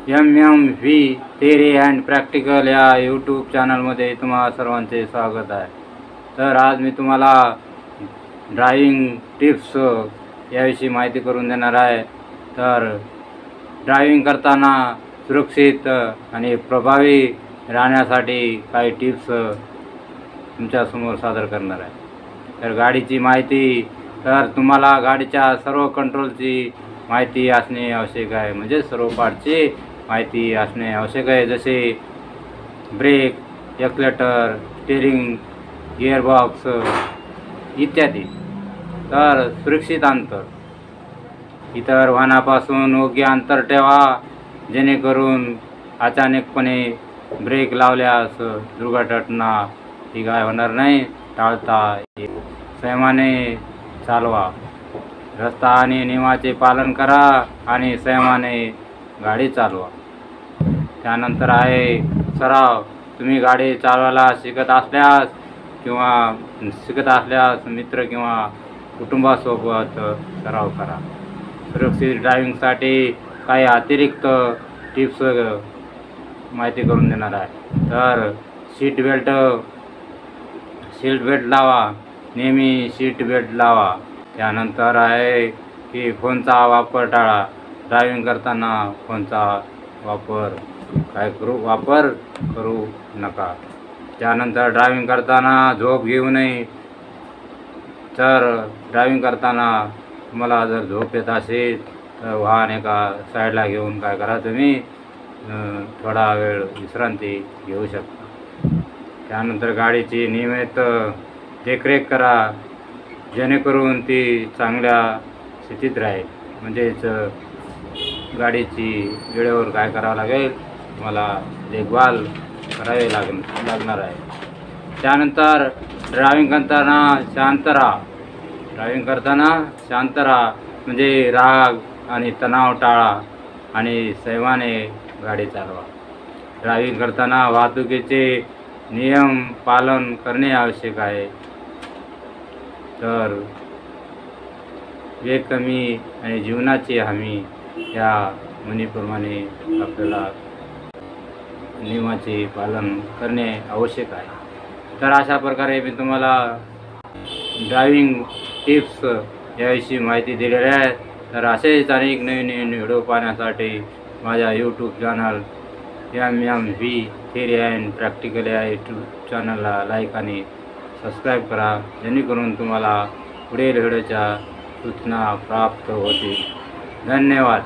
MMV theory and practical या YouTube चॅनलमध्ये तुम्हा सर्वांचे स्वागत आहे। तर आज मी तुम्हाला ड्रायव्हिंग टिप्स याविषयी माहिती करून देणार आहे। तर ड्रायव्हिंग करताना सुरक्षित आणि प्रभावी राहण्यासाठी काही टिप्स तुमच्यासमोर सादर करणार आहे। तर गाडीची माहिती, तर तुम्हाला गाडीच्या सर्व कंट्रोलची माहिती असणे आवश्यक आहे, म्हणजे सर्व पार्टची माहिती असणे आवश्यक आहे, जसे ब्रेक, एक्सलेटर, स्टीअरिंग, गिअरबॉक्स इत्यादी। तर सुरक्षित अंतर, इतर वाहनापासून योग्य अंतर ठेवा, जेणेकरून अचानकपणे ब्रेक लावल्यास दुर्घटना ही काय होणार नाही, टाळता येईल। संयमाने चालवा, रस्ता आणि नियमाचे पालन करा आणि संयमाने गाडी चालवा। त्यानंतर आहे सराव, तुम्ही गाडी चालवायला शिकत असल्यास मित्र किंवा कुटुंबासोबत सराव करा। सुरक्षित ड्रायव्हिंगसाठी काही अतिरिक्त टिप्स माहिती करून देणार आहे। तर सीट बेल्ट लावा, नेहमी सीट बेल्ट लावा। त्यानंतर आहे की फोनचा वापर टाळा, ड्रायव्हिंग करताना फोनचा वापर करू नका। त्यानंतर ड्रायव्हिंग करताना झोप घेऊ नये। तर ड्रायव्हिंग करताना तुम्हाला जर झोप येत असेल तर वाहन एका साईडला घेऊन काय करा, तुम्ही थोडा वेळ विश्रांती घेऊ शकता। त्यानंतर गाडीची नियमित देखरेख करा, जेणेकरून ती चांगल्या स्थितीत राहील। म्हणजेच गाडीची वेळेवर काय करावं लागेल, मला देखभाल करावी लागणार आहे। त्यानंतर ड्रायव्हिंग करताना शांत राहा, म्हणजे राग आणि तणाव टाळा आणि संयमाने गाडी चालवा। ड्रायव्हिंग करताना वाहतुकीचे नियम पालन करणे आवश्यक आहे। तर वेग कमी आणि जीवनाची हमी या म्हणीप्रमाणे आपल्याला नियमाचे पालन करणे आवश्यक आहे। तर अशा प्रकारे मी तुम्हाला ड्रायव्हिंग टिप्स याविषयी माहिती दिलेली आहे। तर असेच अनेक नवीन व्हिडिओ पाहण्यासाठी माझ्या YouTube channel MMV theory and practical या यूट्यूब चॅनलला लाईक आणि सबस्क्राईब करा, जेणेकरून तुम्हाला पुढील व्हिडिओच्या सूचना प्राप्त होतील। धन्यवाद।